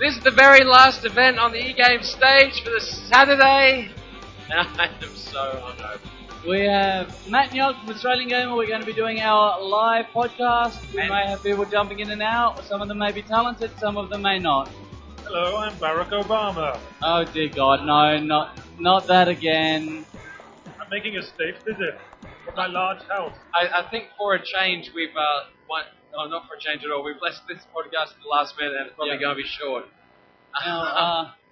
This is the very last event on the eGames stage for the Saturday. And I am so hungover. We have Matt and Yog from Australian Gamer. We're going to be doing our live podcast. We may have people jumping in and out. Some of them may be talented, some of them may not. Hello, I'm Barack Obama. Oh dear God, no, not that again. I'm making a state visit from my large house. I think for a change we've not for a change at all. We've left this podcast at the last minute and it's probably going to be short.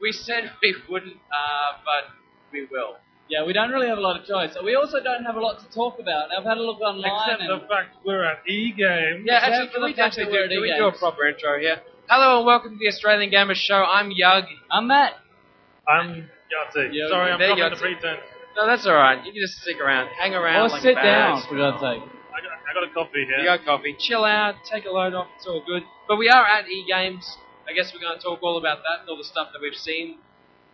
We said we wouldn't, but we will. Yeah, we don't really have a lot of choice. We also don't have a lot to talk about. I've had a look online. Except the fact we're at eGames. Yeah, actually, can we do a proper intro here? Hello and welcome to the Australian Gamer Show. I'm Yug. I'm Matt. I'm Yahtzee. Sorry, I'm covering the pretense. No, that's alright. You can just stick around, hang around. Or like sit down, for God's sake. I got a coffee here. You got coffee. Chill out, take a load off, it's all good. But we are at eGames. I guess we're going to talk all about that and all the stuff that we've seen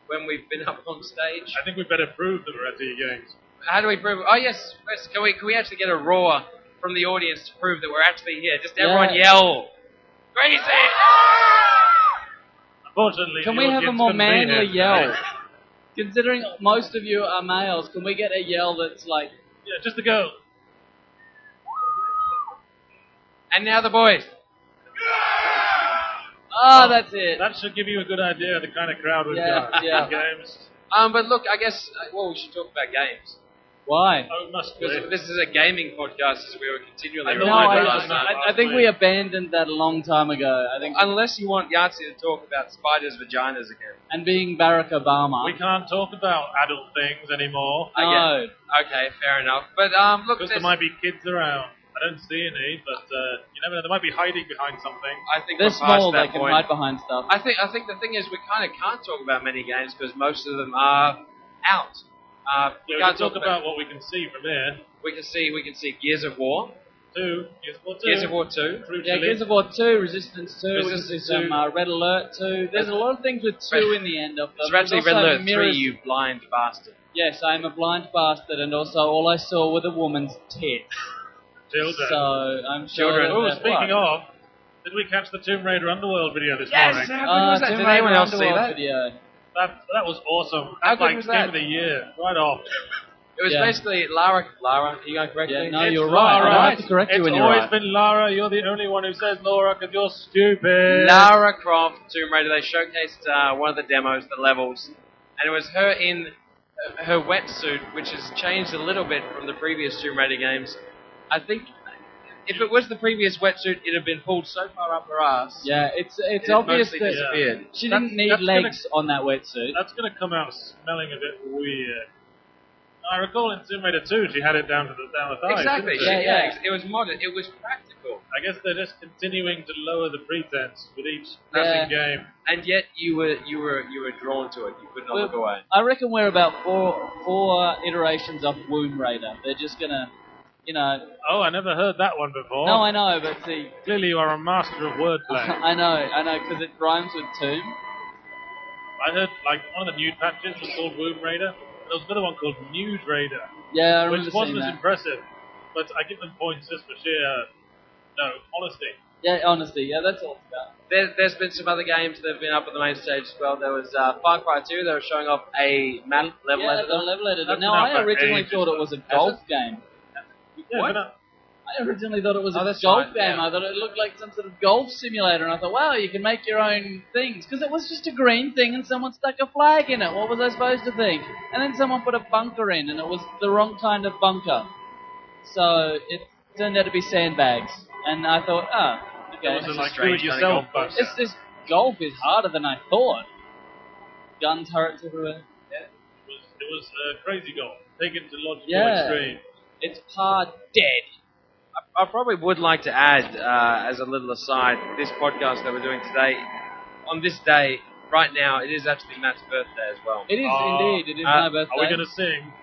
when we've been up on stage. I think we better prove that we're at eGames. How do we prove it? Oh yes, can we actually get a roar from the audience to prove that we're actually here? Just everyone yell. Crazy! Unfortunately, can we have a more manly yell? Considering most of you are males, can we get a yell that's like... Yeah, just a go. And now the boys. Oh, that's it. That should give you a good idea of the kind of crowd we've got in games. But look, I guess, we should talk about games. Why? Oh, must be. Because this is a gaming podcast, as we were continually I think we abandoned that a long time ago. I think unless you want Yahtzee to talk about spiders' vaginas again. And being Barack Obama. We can't talk about adult things anymore. No. Okay, fair enough. But look, because there might be kids around. I don't see any, but you never know. They might be hiding behind something. I think they're small. They can hide behind stuff. I think the thing is we kind of can't talk about many games because most of them are out. We can talk about what we can see from here. We can see Gears of War 2. Gears of War 2. Yeah, Gears of War 2, Resistance 2, Red Alert 2. There's a lot of things with 2 in the end of them. It's actually Red Alert 3, you blind bastard. Yes, I'm a blind bastard, and also all I saw were the woman's tits. Children. So I'm sure. Oh, speaking of, did we catch the Tomb Raider Underworld video this morning? Yes. Did anyone else see that? Video. That was awesome. That's like Game of the Year, right off. It was basically Lara. Are you going to correct me? No, you're right. I have to correct you when you're right. It's always been Lara. You're the only one who says Laura because you're stupid. Lara Croft, Tomb Raider. They showcased one of the demos, the levels, and it was her in her wetsuit, which has changed a little bit from the previous Tomb Raider games. I think if it was the previous wetsuit, it'd have been pulled so far up her ass. Yeah, it's obvious that disappeared. She didn't need legs on that wetsuit. That's going to come out smelling a bit weird. I recall in Tomb Raider 2, she had it down the thighs. Exactly. Yeah. It was modern. It was practical. I guess they're just continuing to lower the pretense with each passing game. And yet you were drawn to it. You could not look away. I reckon we're about four iterations of Womb Raider. They're just gonna. Oh, I never heard that one before. No, I know, but see... Clearly you are a master of wordplay. I know, because it rhymes with tomb. I heard, one of the nude patches was called Womb Raider. There was another one called Nude Raider. Yeah, I remember which wasn't as impressive. But I give them points just for sheer, honesty. Yeah, honesty. Yeah, that's all it's about. There's been some other games that have been up on the main stage as well. There was Far Cry 2. They were showing off a level editor. Yeah, level editor. Now, I originally thought it was a golf game. Yeah, what? I originally thought it was a golf game. I thought it looked like some sort of golf simulator, and I thought, wow, you can make your own things. Because it was just a green thing, and someone stuck a flag in it. What was I supposed to think? And then someone put a bunker in, and it was the wrong kind of bunker. So it turned out to be sandbags. And I thought, okay. It was like do-it-yourself bunker. This golf is harder than I thought. Gun turrets everywhere. Yeah. It was crazy golf, taken to logical extreme. It's par dead. I probably would like to add, as a little aside, this podcast that we're doing today, on this day, right now, it is actually Matt's birthday as well. It is indeed. It is my birthday. Are we going to sing?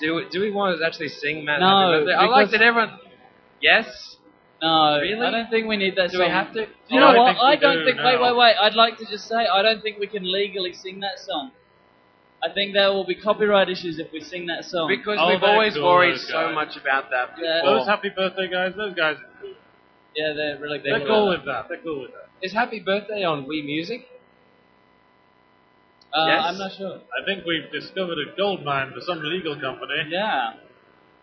Do we want to actually sing Matt? No. I like that everyone... Yes? No. Really? I don't think we need that Do song. we have to? You know what? I don't think... No. Wait. I'd like to just say, I don't think we can legally sing that song. I think there will be copyright issues if we sing that song. Because we've always worried so much about that. Yeah. Those happy birthday guys, those guys are cool. Yeah, they're really They're cool with that. Is Happy Birthday on Wii Music? Yes? I'm not sure. I think we've discovered a gold mine for some legal company. Yeah.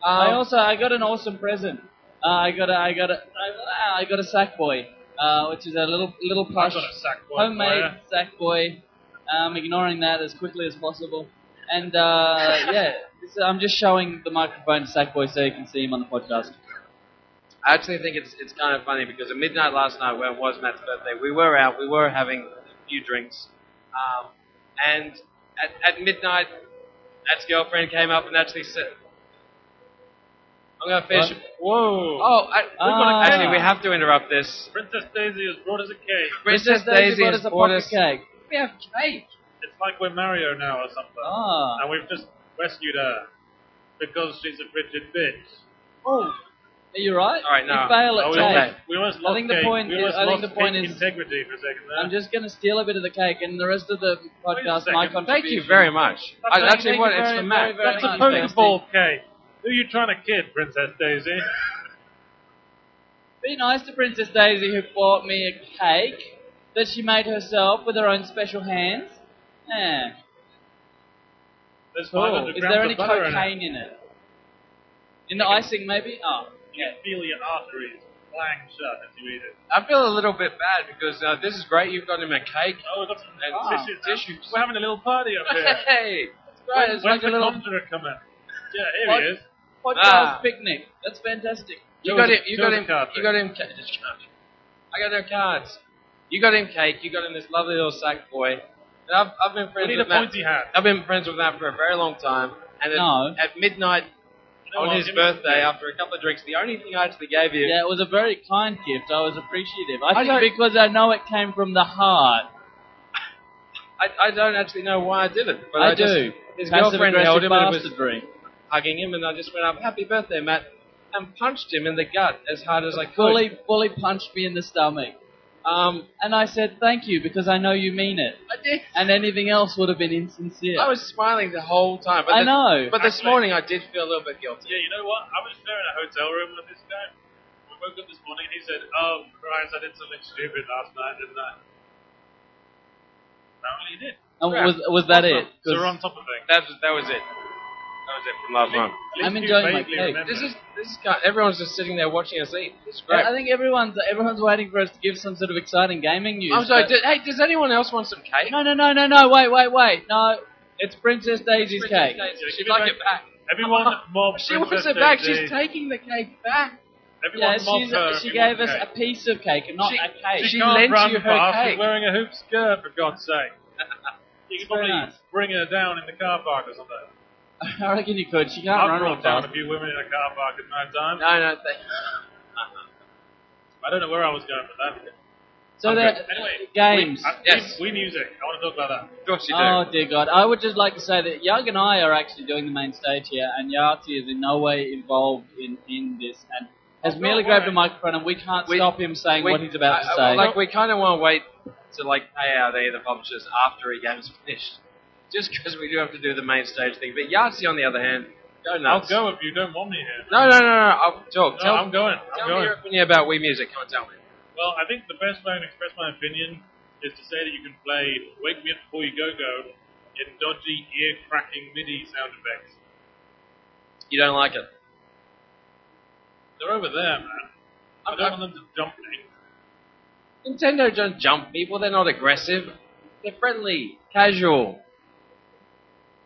I got an awesome present. I got a Sackboy, which is a little plush, I've got a Sackboy homemade for Sackboy. Ignoring that as quickly as possible. And yeah, I'm just showing the microphone to Sackboy so you can see him on the podcast. I actually think it's kind of funny because at midnight last night, when it was Matt's birthday, we were out, we were having a few drinks, and at midnight, Matt's girlfriend came up and actually said, "I'm going to fish." Whoa! Oh, actually, we have to interrupt this. Princess Daisy has brought us a cake. Princess Daisy brought has us a brought pocket us cake. We have cake. It's like we're Mario now or something. Ah. And we've just rescued her because she's a frigid bitch. Oh. Are you right? All right, no. You fail at Oh, cake. we almost I lost think the cake. point we is- almost I think lost the point cake is- integrity for a second there. I'm just going to steal a bit of the cake, and the rest of the podcast, second. my Thank Thank contribution. you very much. Thank Actually, you what? very, It's very, for Matt. very That's a much, Pokeball cake. Who are you trying to kid, Princess Daisy? Be nice to Princess Daisy, who bought me a cake that she made herself with her own special hands. Yeah. There's Cool. 500 Is grams there of any butter cocaine in it? In the icing, maybe? Oh. You can feel your arteries clang shut as you eat it. I feel a little bit bad because this is great. You've got him a cake. Oh, we've got some And tissues. We're having a little party up here. Hey, Right, it's When's like a the little conjurer coming? Yeah, here What? he is. podcast picnic. That's fantastic. you Show got us- him. You show got us him. a card, You got him. I got no cards. You got him cake. You got him this lovely little sack boy. And I've been We friends need a with Matt. pointy hat. I've been friends with Matt for a very long time. And No. at midnight You know on what, his give me some birthday, cake. after a couple of drinks, the only thing I actually gave you. Yeah, it was a very kind gift. I was appreciative. I I think don't- because I know it came from the heart. I don't actually know why I did it, but I just, do. His Passive girlfriend held him and was bastardry. hugging him, and I just went up, "Happy birthday, Matt," and punched him in the gut as hard as I could. Fully punched me in the stomach. And I said thank you because I know you mean it. I did. And anything else would have been insincere. I was smiling the whole time. But I know. But this Actually- morning I did feel a little bit guilty. Yeah, you know what? I was there in a hotel room with this guy. We woke up this morning and he said, "Oh, Christ, I did something stupid last night, didn't I?" Apparently he did. And was that it? So 'Cause we're on top of things. That was it. That was it from last month. At least I'm you enjoying my vaguely cake. remember. This is everyone's just sitting there watching us eat. It's great. I think everyone's waiting for us to give some sort of exciting gaming news. I'm sorry. but- Hey, does anyone else want some cake? No, wait. No, it's Princess Daisy's cake. She'd like it back. Everyone mob She wants Princess it back. Daisy. She's taking the cake back. Everyone Yeah, mob her if she you gave want us cake. a piece of cake and not She- a cake. she can't lent run you her fast. cake. She's wearing a hoop skirt, for God's sake. You can very probably nice. bring her down in the car park or something. I reckon you could. She can't I've run real brought down fast. a few women in a car park at night time. No, I don't know where I was going with that. So I'm the good. anyway, games. Yes. We music. I want to talk about that. Of course you do. Oh dear God! I would just like to say that Yug and I are actually doing the main stage here, and Yahtzee is in no way involved in this, and has Oh, merely don't grabbed worry. a microphone, and we can't We- stop him saying We- what he's about to say. Like we kind of want to wait to pay out the publishers after eGames finished, just because we do have to do the main stage thing. But Yahtzee, on the other hand, go I'll nuts. go if you don't want me here. No. I'll talk. No, Tell, I'm going. tell I'm me going. your opinion about Wii Music. Come on, tell me. Well, I think the best way to express my opinion is to say that you can play Wake Me Up Before You Go Go in dodgy, ear-cracking MIDI sound effects. You don't like it. They're over there, man. I don't want them to jump me. Nintendo don't jump people. They're not aggressive. They're friendly, casual.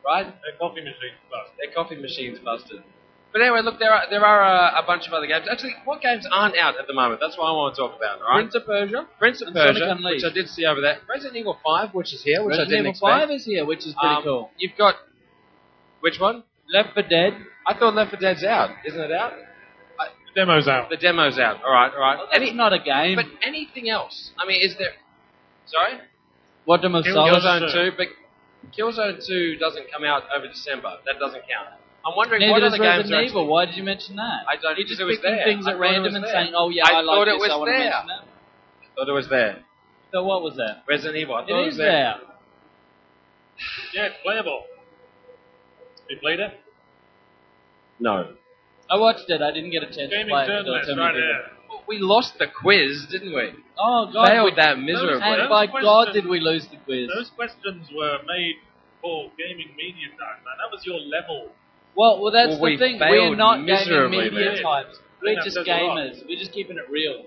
Right? Their coffee machine's busted. Their coffee machine's busted. But anyway, look, there are a bunch of other games. Actually, what games aren't out at the moment? That's what I want to talk about, all right? Prince of Persia. Prince of and Sonic Persia, Unleashed. which I did see over there. Resident Evil 5, which is here, which I Resident didn't Evil expect. 5 is here, which is pretty cool. You've got... Which one? Left 4 Dead. I thought Left 4 Dead's out. Isn't it out? The demo's out. The demo's out. All right. Well, that's not a game. But anything else? I mean, is there... Sorry? What Demo Killzone Solid? Killzone 2, but Killzone 2 doesn't come out over December. That doesn't count. I'm wondering Neither what does other games Resident are Evil. actually... Why did you mention that? I don't- You're just because it was picking there. things I at thought it random was and there. saying, oh yeah, I I like thought it this, was I want to there. mention that. I thought it was there. So what was that? Resident Evil. I thought It was is there. Yeah, it's playable. You played it? No. I watched it. I didn't get a chance to Gaming play it. journalist so right many here. people- we lost the quiz, didn't we? Oh God, Failed that miserably. and by God did we lose the quiz. Those questions were made for gaming media time, man. That was your level. Well, that's we the thing. failed We're not gaming miserably media there. types. We're that just says a lot. gamers. We're just keeping it real.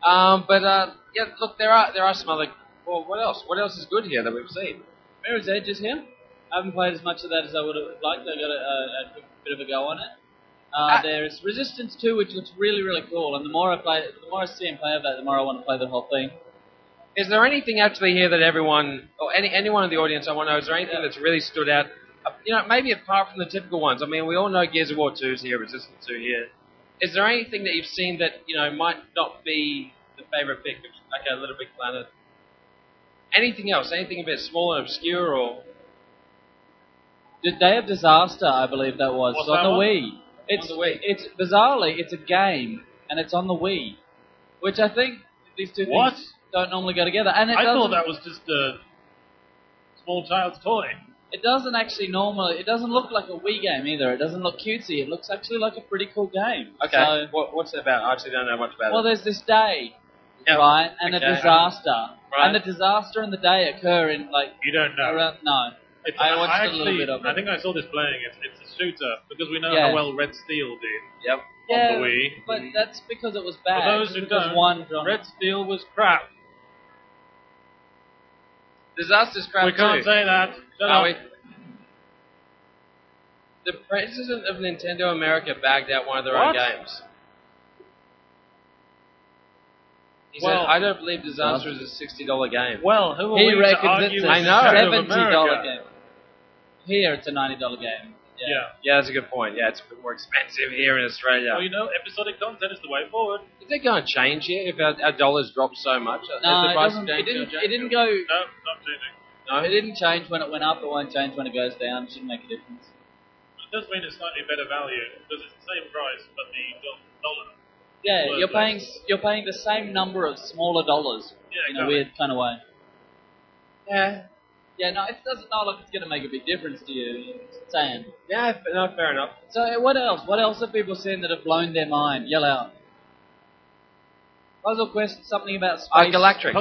Yeah, look, there are some other. Well, what else? What else is good here that we've seen? Mirror's Edge is here. I haven't played as much of that as I would have liked. I got a quick bit of a go on it. There's Resistance 2, which looks really, really cool. And the more I see and play of that, the more I want to play the whole thing. Is there anything actually here that everyone, or anyone in the audience, I want to know, is there anything that's really stood out? Maybe apart from the typical ones. I mean, we all know Gears of War 2's here, Resistance 2 here. Is there anything that you've seen that, might not be the favourite pick of, like a Little Big Planet? Anything else? Anything a bit small and obscure, or? The Day of Disaster, I believe that was. What's on that the one? Wii. It's bizarrely, it's a game, and it's on the Wii. Which I think these two things don't normally go together. And I thought that was just a small child's toy. It doesn't actually it doesn't look like a Wii game either. It doesn't look cutesy. It looks actually like a pretty cool game. Okay. So, what's it about? I actually don't know much about it. well, there's this day, Yeah. right, and Okay. a disaster. Right. And the disaster and the day occur in, like, You don't know. around, no. It's, I watched a little bit of it. I think I saw this playing. It's a shooter because we know Yeah. how well Red Steel did Yep. Yeah, on the Wii. but that's because it was bad. For those who Because don't, one genre. Red Steel was crap. Disaster's crap We can't too. say that. Shut Are up. we? The president of Nintendo America bagged out one of their own What? games. He Well- said, I don't believe Disaster is a $60 game. Well, who are He we to reckons argue it's with a I know. Nintendo of $70 America? game. Here, it's a $90 game. Yeah. Yeah, that's a good point. Yeah, it's a bit more expensive here in Australia. Well, episodic content is the way forward. Is it going to change here if our dollars drop so much? Has No, the it price doesn't. of It games didn't. gonna change? It didn't go. No, not changing. No? It didn't change when it went up. It won't change when it goes down. It shouldn't make a difference. It does mean it's slightly better value because it's the same price, but the dollar. Yeah, Well, you're paying the same number of smaller dollars Yeah, in a exactly. weird kind of way. Yeah. Yeah, no, it doesn't look like it's going to make a big difference to you. It's saying. Yeah, no, fair enough. So what else? What else have people seen that have blown their mind? Yell out. Puzzle Quest, something about space. Galactrix.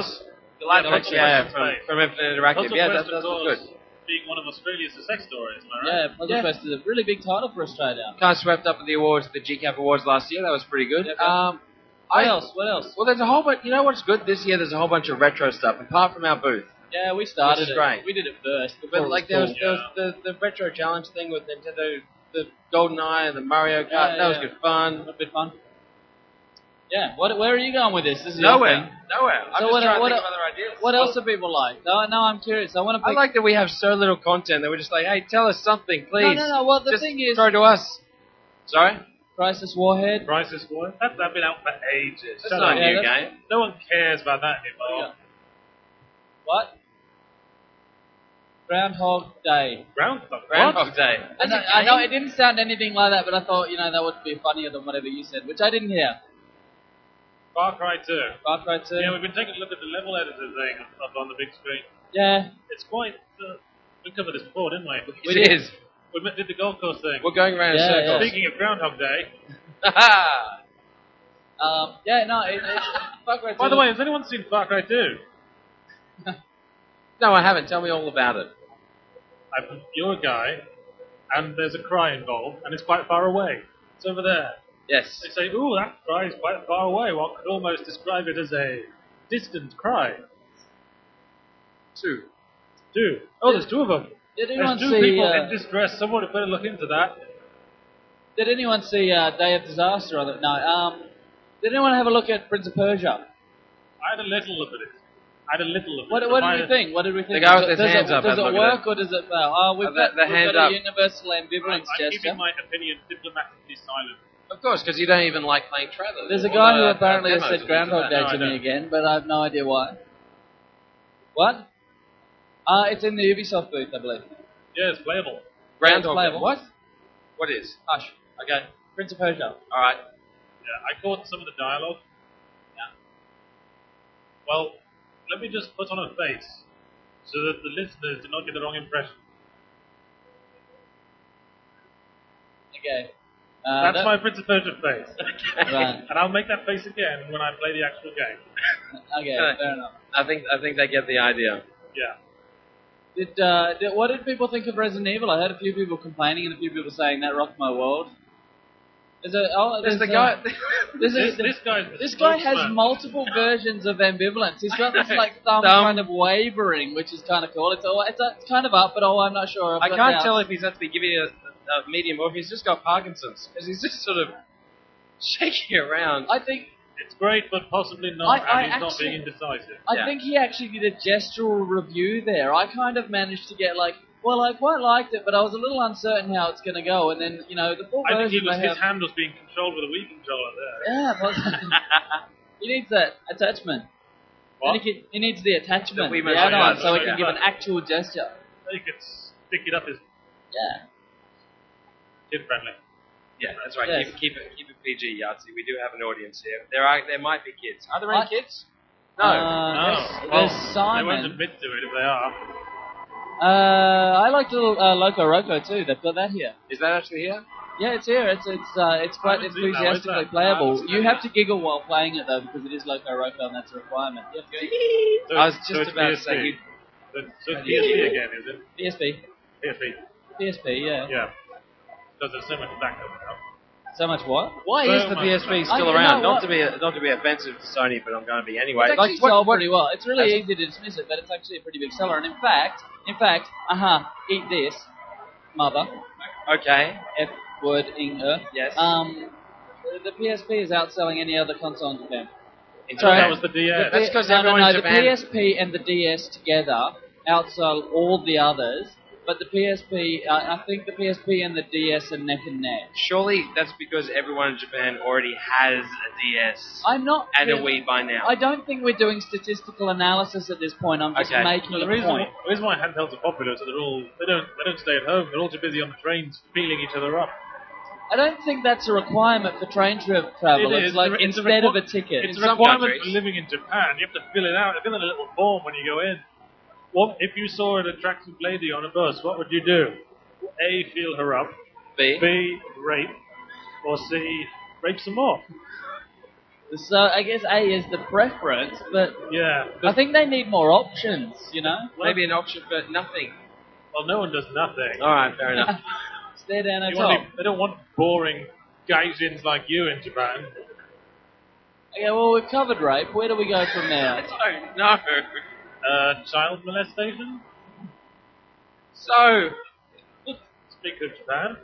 Galactrix, Puzzle yeah, Quest from, is from Infinite Interactive. Puzzle Yeah, Quest, that's of course, good. being one of Australia's success stories, am I right? Yeah, Puzzle Yeah. Quest is a really big title for Australia. Kind of swept up at the awards, the GCAP awards last year. That was pretty good. Yeah, What else? What else? Well, there's a whole bunch. You know what's good this year? There's a whole bunch of retro stuff, apart from our booth. Yeah, we started Which is it. great. We did it first. before But it like was there was, cool. there was the retro challenge thing with Nintendo, the GoldenEye and the Mario Kart. Yeah, that was yeah. good fun. A bit fun. Yeah. Where are you going with this? This is Nowhere, your thing. nowhere. I'm So just what- trying what to think el- of other ideas. What else do people like? No, I'm curious. I want to I pick. like that we have so little content that we're just like, hey, tell us something, please. No. Well, the just thing is, throw to us. Sorry, Crisis Warhead. Crisis War? That's been out for ages. that's Shut not up. a Yeah, new that's- game. No one cares about that anymore. What? Groundhog Day. Groundhog Day. I know it didn't sound anything like that, but I thought that would be funnier than whatever you said, which I didn't hear. Far Cry 2. Far Cry 2. Yeah, we've been taking a look at the level editor thing up on the big screen. Yeah. It's quite. We covered this before, didn't we? It is. We did the Gold Coast thing. We're going around in Yeah, circles. Speaking of Groundhog Day, Far Cry 2. by the way, has anyone seen Far Cry 2? No, I haven't. Tell me all about it. You're a guy, and there's a cry involved, and it's quite far away. It's over there. Yes. They say, ooh, that cry is quite far away. One could almost describe it as a distant cry. Two. Two. Oh, there's two of them. Did There's anyone two see? people in distress. Someone better look into that. Did anyone see Day of Disaster on it? No. Did anyone have a look at Prince of Persia? I had a little look at it. What did we think? What did we think? The guy with his does hands it, up Does had a it look at work or does it fail? Oh, we've got hand a up. universal ambivalence I'm gesture. keeping my opinion diplomatically silent. Of course, because you don't even like playing trailers. There's a or guy who the apparently has demos said or Groundhog things Day like to No, I me don't. again, but I have no idea why. What? It's in the Ubisoft booth, I believe. Yeah, it's playable. that. Groundhog Day. playable. What? What is? Hush. Okay. Prince of Persia. All right. Yeah, I caught some of the dialogue. Yeah. Well, let me just put on a face so that the listeners do not get the wrong impression. Okay. That's my Prince of Persia face. Right. And I'll make that face again when I play the actual game. Okay, fair enough. I think they get the idea. Yeah. What did people think of Resident Evil? I heard a few people complaining and a few people saying that rocked my world. This guy's guy has multiple versions of ambivalence. He's got this like thumb kind of wavering, which is kind of cool. It's kind of up, but I'm not sure. I can't tell if he's actually giving it a medium or if he's just got Parkinson's, because he's just sort of shaking around. I think it's great, but possibly not, and he's not being indecisive. I think he actually did a gestural review there. I kind of managed to get like, well, I quite liked it, but I was a little uncertain how it's going to go. And then, the full version. I think his hand was being controlled with a Wii controller there. Yeah, but he needs that attachment. What? He needs the attachment, the add-on, so he can give an actual gesture. He could stick it up his... Yeah. Kid-friendly. Yeah, that's right. Yes. Keep it PG, Yahtzee. We do have an audience here. There might be kids. Are there any kids? No. There's Simon. They won't admit to it if they are. I liked a little Loco Roco too. They've got that here. Is that actually here? Yeah, it's here. It's quite enthusiastically playable. You have to giggle while playing it though, because it is Loco Roco and that's a requirement. You have to go, I was just about to say. So it's PSP again, is it? PSP. PSP. Yeah. Yeah. Because there's so much backup now. So much what? Why is the PSP still around? Not to be offensive to Sony, but I'm going to be anyway. It's actually sold pretty well. It's really easy to dismiss it, but it's actually a pretty big seller. And in fact, eat this, mother. Okay. F word ing Yes. The PSP is outselling any other console in Japan. Sorry, that was the DS. That's because everyone in Japan... The PSP and the DS together outsell all the others. But the PSP, I think the PSP and the DS are neck and neck. Surely that's because everyone in Japan already has a DS and a Wii by now. I don't think we're doing statistical analysis at this point. I'm just making a point. The reason why handhelds are popular is that they don't stay at home. They're all too busy on the trains feeling each other up. I don't think that's a requirement for train travel. It's like instead of a ticket. It's a requirement for living in Japan. You have to fill it out. Fill in a little form when you go in. What if you saw an attractive lady on a bus? What would you do? A, feel her up. B, rape. Or C, rape some more. So I guess A is the preference, but yeah, I think they need more options. Maybe an option for nothing. Well, no one does nothing. All right, fair enough. Stare down at top. They don't want boring gaijins like you in Japan. Okay, well we've covered rape. Where do we go from there? I don't know. Child molestation? So, speak of Japan.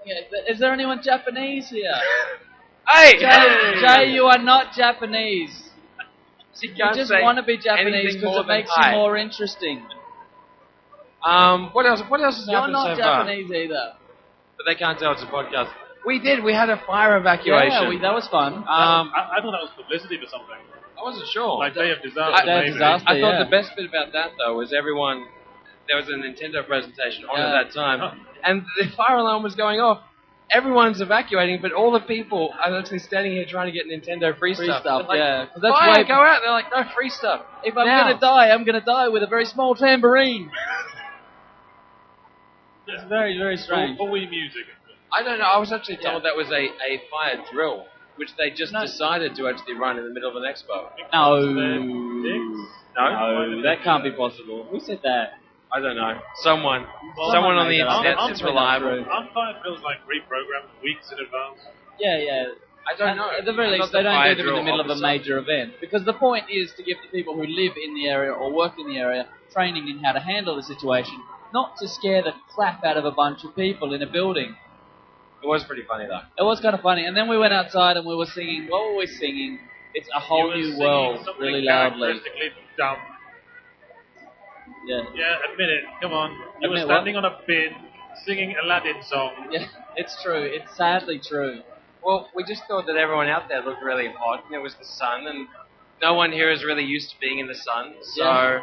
Okay, is there anyone Japanese here? Hey! Jay, you are not Japanese. You just want to be Japanese because it makes you more interesting. What else has happened so far? You're not Japanese either. But they can't tell it's a podcast. We had a fire evacuation. Yeah, that was fun. I thought that was publicity for something. I wasn't sure. Like Day of Disaster, I thought the best bit about that, though, was there was a Nintendo presentation on at that time, and the fire alarm was going off. Everyone's evacuating, but all the people are actually standing here trying to get Nintendo free stuff. Like, that's fire, go out. They're like, no, free stuff. If I'm going to die, I'm going to die with a very small tambourine. It's very, very strange. For Wii music. I don't know. I was actually told that was a fire drill, which they just decided to actually run in the middle of an expo. No, that can't be possible. Who said that? I don't know. Someone on the internet. It's reliable. Fire feels like reprogrammed weeks in advance. Yeah. I don't know. At the very least, they don't do them in the middle of a major event. Because the point is to give the people who live in the area or work in the area training in how to handle the situation, not to scare the crap out of a bunch of people in a building. It was pretty funny, though. It was kind of funny. And then we went outside and we were singing. What were we singing? It's a whole new world, really loudly. Dumb. Yeah, admit it. Come on. You were standing on a bin singing Aladdin song. Yeah, it's true. It's sadly true. Well, we just thought that everyone out there looked really hot, and it was the sun, and no one here is really used to being in the sun, so...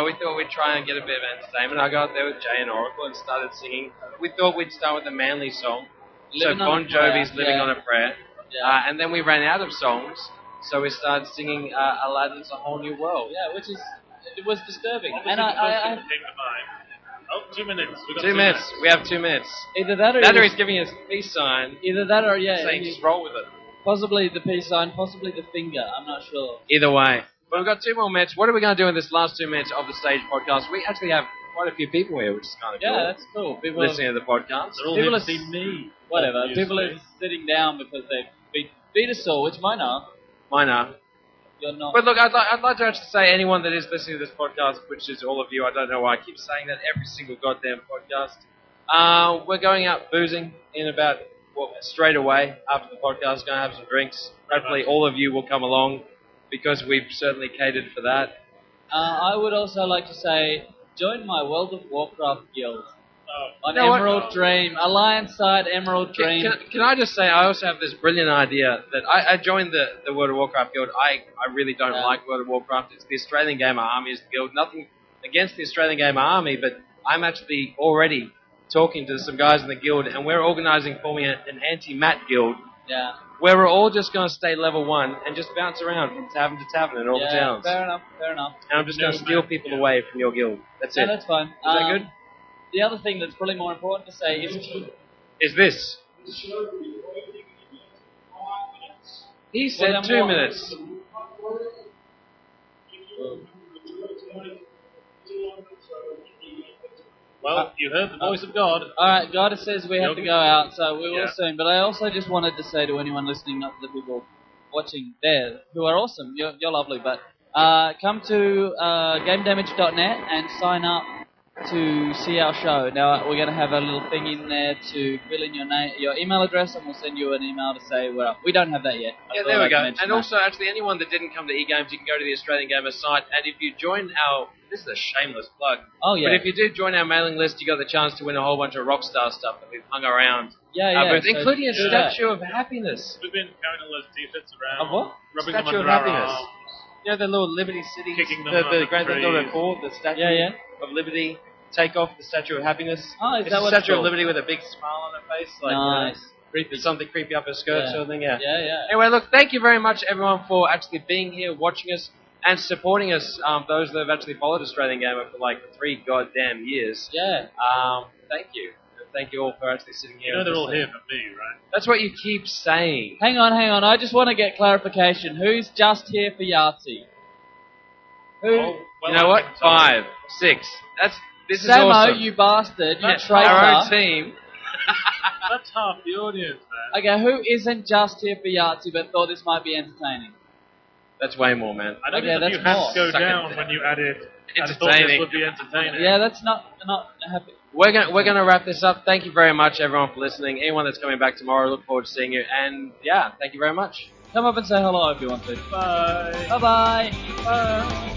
we thought we'd try and get a bit of entertainment. I got there with Jay and Oracle and started singing. We thought we'd start with a manly song. Bon Jovi's Living on a Prayer. Yeah. And then we ran out of songs, so we started singing Aladdin's A Whole New World. Yeah, it was disturbing. What was the first thing that came to mind? Oh, 2 minutes. We've got 2 minutes. We have 2 minutes. Either that or That or he's giving us peace sign, either that or saying just roll with it. possibly the peace sign, possibly the finger. I'm not sure. Either way. But we've got 2 more minutes. What are we going to do in this last 2 minutes of the stage podcast? We actually have quite a few people here, which is kind of cool. Yeah, that's cool. People Listening to the podcast. They're all People here are to see me. whatever. obviously. People are sitting down because they beat a sore, which mine are. Mine are. You're not. But look, I'd like to actually say anyone that is listening to this podcast, which is all of you, I don't know why I keep saying that every single goddamn podcast. We're going out boozing in about, straight away after the podcast, going to have some drinks. Hopefully all of you will come along because we've certainly catered for that. I would also like to say, join my World of Warcraft guild on You know what? Emerald Dream, Alliance side Emerald Dream. Can I just say, I also have this brilliant idea that I joined the World of Warcraft guild. I really don't like World of Warcraft. It's the Australian Gamer Army is the guild. Nothing against the Australian Gamer Army, but I'm actually already talking to some guys in the guild, and we're organising for me an anti-mat guild. Yeah. Where we're all just going to stay level 1 and just bounce around from tavern to tavern in all the towns. Fair enough. And I'm just going to steal people away from your guild. That's it. That's fine. Is that good? The other thing that's probably more important to say Is this? He said then 2 what? minutes. Well, you heard the voice of God. Alright, God says we have to go out, so we will Yeah. soon. But I also just wanted to say to anyone listening, not to the people watching there, who are awesome, you're lovely, but come to gamedamage.net and sign up to see our show. Now, we're going to have a little thing in there to fill in your email address, and we'll send you an email to say, well, we don't have that yet. Yeah, there we go. And also, actually, anyone that didn't come to eGames, you can go to the Australian Gamer site, and if you join our... This is a shameless plug. Oh, yeah. But if you do join our mailing list, you got the chance to win a whole bunch of Rockstar stuff that we've hung around. Yeah. Booth, So including a do that. Statue of Happiness. We've been carrying all those t-shirts around. Of what? Rubbing Statue them of under our Happiness. arms. You know the little Liberty City, Kicking them the around the Grand Theft Auto trees. 4, the Statue Yeah. of Liberty, take off the Statue of Happiness. Oh, is It's that a what it's Statue of called? Liberty with a big smile on her face. Like, Nice. creepy, something creepy up her skirt Yeah. sort of thing, yeah. Yeah. Anyway, look, thank you very much, everyone, for actually being here, watching us, and supporting us, those that have actually followed Australian Gamer for like 3 goddamn years. Yeah. Thank you. Thank you all for actually sitting here. You know and they're all listening. here for me, right? That's what you keep saying. Hang on. I just want to get clarification. Who's just here for Yahtzee? Who? Oh, well, You know I what? think so. 5, 6. This is Samo, awesome. you bastard. You Yeah, traitor. our own team. That's half the audience, man. Okay, who isn't just here for Yahtzee but thought this might be entertaining? That's way more, man. I don't Okay, think a few that's hands more. go Suck it down down. when you added. I thought this Entertaining. would be entertaining. Yeah, that's not happy. We're gonna wrap this up. Thank you very much, everyone, for listening. Anyone that's coming back tomorrow, look forward to seeing you. And yeah, thank you very much. Come up and say hello if you want to. Bye. Bye-bye. Bye.